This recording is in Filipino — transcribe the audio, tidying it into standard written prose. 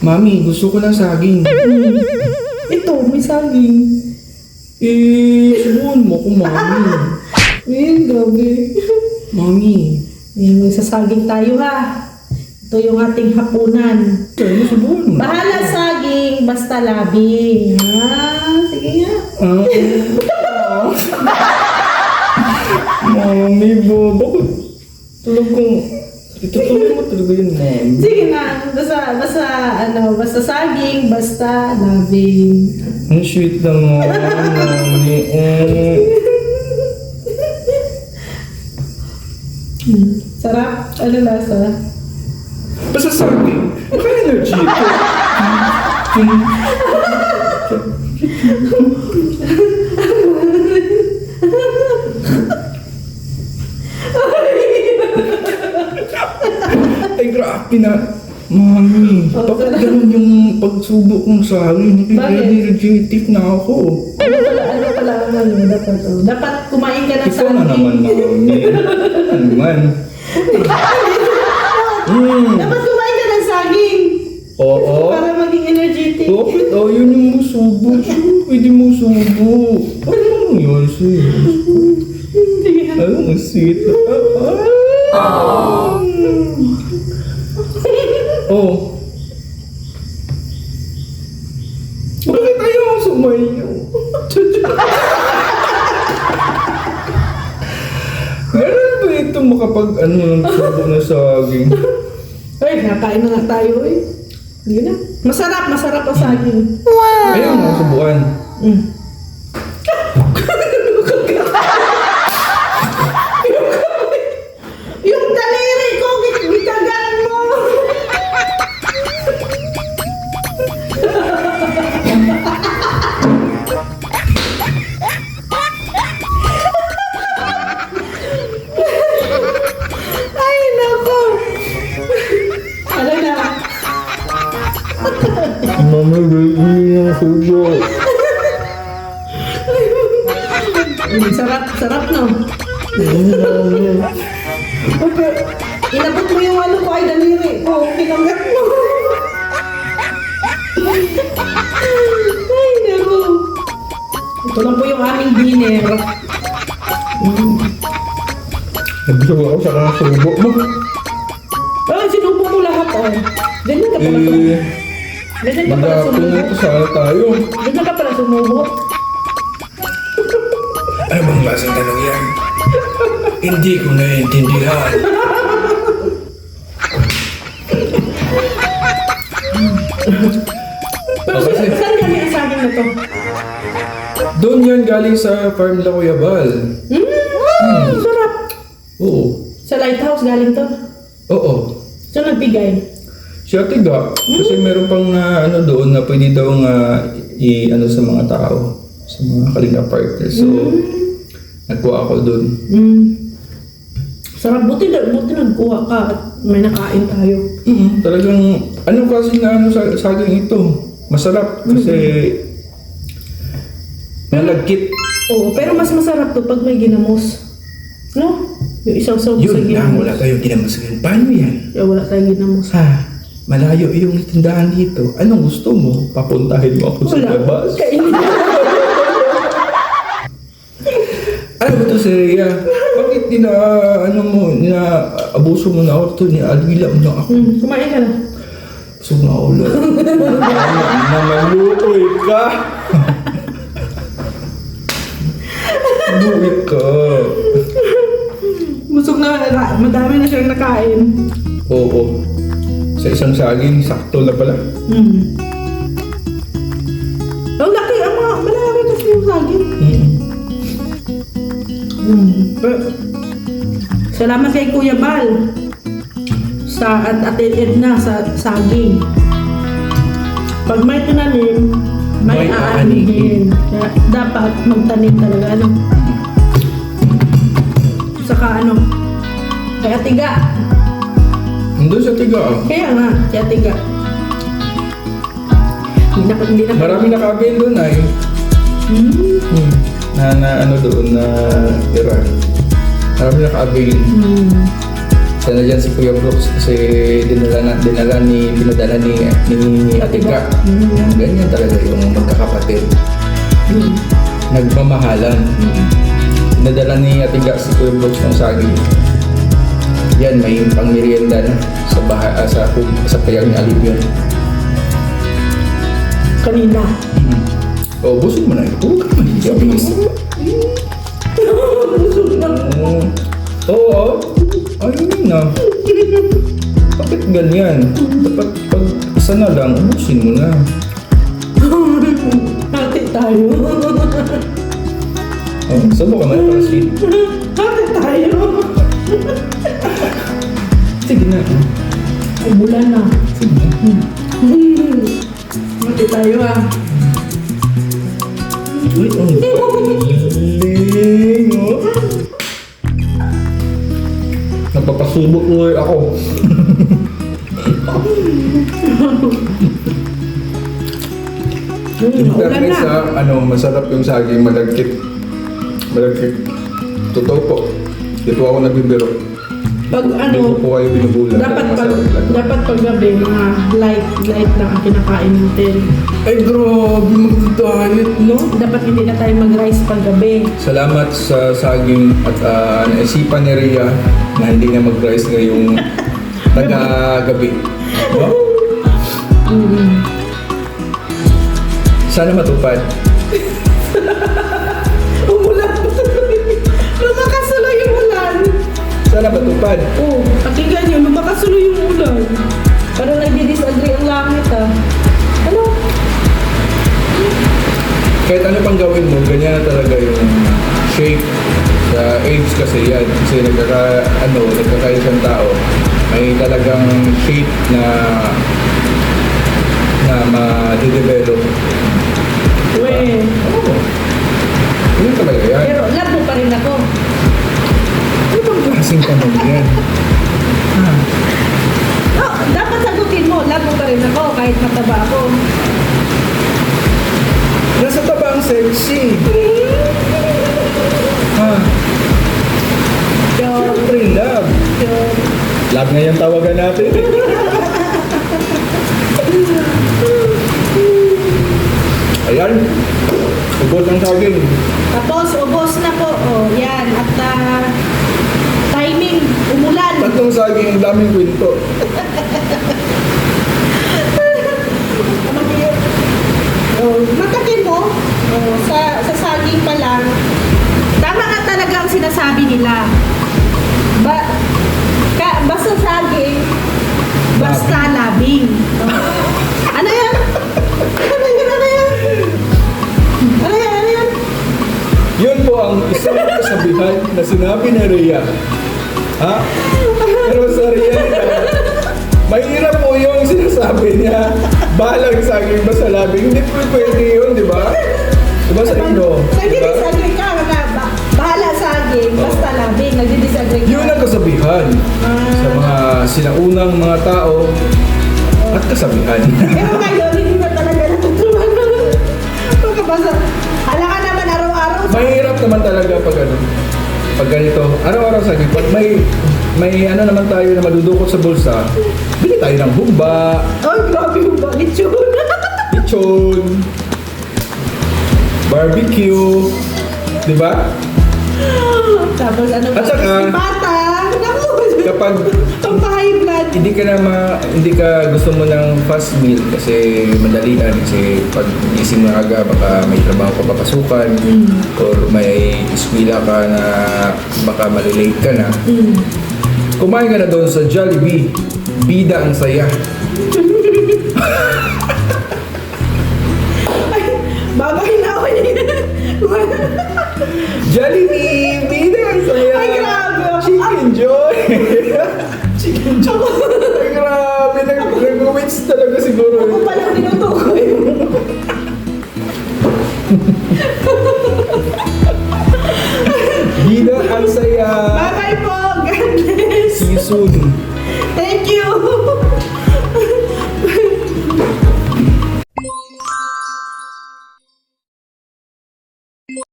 Mami, gusto ko ng saging. Ito, may saging. Subuhan mo ko, Mami. Ayun, gabi. Mami. Ayun, magsasaging tayo ha. Ito yung ating hapunan. Sa'yo, subuhan mo. Bahala saging, basta labi. Sige nga. Mami, bakit? Talagang, itutuloy mo talaga yun, Mami. Sige na, basta saging, basta labi. Ang sweet naman, Mami. Sarap? Ano lasa? Basta saging. Maka-energy ito. Ay, grabe na. Mami, bakit ganun yung pagsubok ng saging? Bakit? Energetic na ako. Ano pala ang ano, dapat kumain ka ng Ikaw saging. na naman, Mami. Ano naman? Dapat kumain ka ng saging. Oo. Para maging energetic. Bakit? Yun yung musubo. Pwede musubo. Ano yun sa'yo? Sige na. Ang sweet. Oh. Bakit ayaw sumayo? Meron ba ito makapag ng subo na saging? Ay, nakain na nga tayo eh. Hindi na. Masarap ang saging. Ayaw na subukan. Yung daliri ko, bitagan mo. Ay, nako. Ano na? Mami, baby, yung subo. Sarap no? Okay. Inabot mo yung ano ko ay daliri ko. Pinanggat mo. Ay, nako. Ito lang po yung aming dinner. Nabusog ako sa kakasubo mo. Ay, sinubo mo lahat oh. Ganyan ka pala sumubo. Ganyan ka pala Magapon sumubo. na ito sana tayo. Ganyan ka pala sumubo. Ano bang klaseng tanong yan? Hindi ko naiintindihan. Pero kasi, saan galing ang saging na to? doon yan galing sa farm na Kuya Bal. Sarap. Oo. Sa lighthouse galing to. Oo. So nagbigay. Siya tiga. Kasi meron pang ano doon na pwede daw nga i-ano sa mga tao. Sa mga kalinga partners. So, nagkuha ako doon. Sarap. Buti nagkuha ka at may nakain tayo. Talagang, ano kasi na ano saging ito? Masarap kasi nalagkit. Oo, pero mas masarap to pag may ginamos. No? Yung isaw-saw sa Yun lang, ginamos. wala tayong kinamasagan. Paano yan? Wala tayong ginamos. Malayo yung tindahan dito. Anong gusto mo? Papuntahin mo ako sa labas? Kainin. Ano ba ito si Rhea? Bakit abuso mo na ako ito? Nialila mo na ako. Kumain ka na. Sumaulo. Namaluoy ka. Buwit ka. Busog na, madami na siyang nakain. Oo. Sa isang saging, sakto na pala. Ang laki, malaki kasi yung saging. Salamat kay Kuya Bal at Ate Edna sa saging. Pag may tinanim, may May aanihin. Kaya dapat magtanim talaga. Saka kaya tiga. Doon sa tiga. Kaya nga, kaya tiga. Hindi na. Marami nakabili doon ay. Na ano doon na tira. Marami nakabili. Sana dyan si Kuya Brooks kasi pinadala ni Ate Ga. Ganyan talaga yung magkakapatid. Nagmamahalan. Pinadala ni Ate Ga si Kuya Brooks ng saging. Yan, may pang-merienda na sa payag ni Alip yun. Kanina. Oh, busog mo na ito. Huwag ka mahiya, please. Busog na. Oo. Ayun na. Bakit ganyan? Dapat pag isa na lang, ubusin mo na. Hati tayo. Oh, sabo ka man para sweet. Hati tayo. Sige na. Umulan na. Sige na. Hati tayo ah. Uy, ang galing, oh. Napapasubok ulit ako. In Ulan fairness, na. masarap yung saging malagkit. Malagkit. Totoo po. Dito ako nagbibiro. Pag Hindi ko po kayo binubulan. dapat pag gabi, mga light lang ang kinakain natin. Ay, grabe, mag-diet, no? Dapat hindi na tayo mag-rice pag gabi. Salamat sa saging at naisipan ni Rhea na hindi na mag-rice ngayong taga-gabi. No? Sana matupad. Umulan. Lumakas tuloy yung ulan. Sana matupad. Oo, pakinggan nyo, lumakas tuloy yung ulan. Parang nagdi-disagree ang langit ah. Ano? Kahit ano pang gawin mo, ganyan na talaga yung shape sa age kasi yan. Kasi nagkakaisang tao, may talagang shape na ma-develop. Weh. Oo. Yun talaga yan. Pero love mo pa rin ako. Ano bang klaseng tanong yan? No, dapat sagutin mo, love mo pa rin ako kahit mataba ako. Nasa taba ang sexy. Ha? Siyempre, love. Love nga yung tawagan natin. Ayan. Ubos ang saging. Tapos, ubos na po. Oh, yan. At timing, umulan. Tatlong saging, ang daming kwento. Oh, matakin mo, sa saging pa lang, tama nga talaga ang sinasabi nila. Basta saging, basta labing. Ano yan? Ano yan? Yun po ang isang kasabihan na sinabi ni Rhea. Ha? Pero sa Rhea, mahirap po yung sinasabi niya. Bahalang saging basta labing. Hindi po pwede yun, di ba? Diba sa inyo? Nagdi-disagree ka na bahala saging, basta labing. Nagdi-disagree ka. Yun ang kasabihan sa mga sinaunang mga tao at kasabihan. Pero ngayon, hindi na talaga natutunan. Pagkabasa, hala ka naman araw-araw. Mahirap naman talaga pag ganito. Araw-araw saging. Pag may ano naman tayo na madudukot sa bulsa, bili tayo ng humba, Ay, grabe yung bakit yun? lechon, barbecue, di ba? Tapos ano At saka, bata. Naku, kapag pang-high blood. hindi ka gusto mo ng fast meal kasi madalian kasi pag gising mo aga baka may trabaho ka papasukan or may eskwela ka na baka malilate ka na. Kumain ka na doon sa Jollibee. Bida ang saya. Ay, babay na ako yun. Jollibee! Bida ang saya! Ay, grabe. Chicken Joy! Chicken Joy! Ay, grabe! Nag-wits talaga siguro. Ako palang tinutukoy. Bida ang saya! Bye-bye po. God bless. See you soon! Thank you.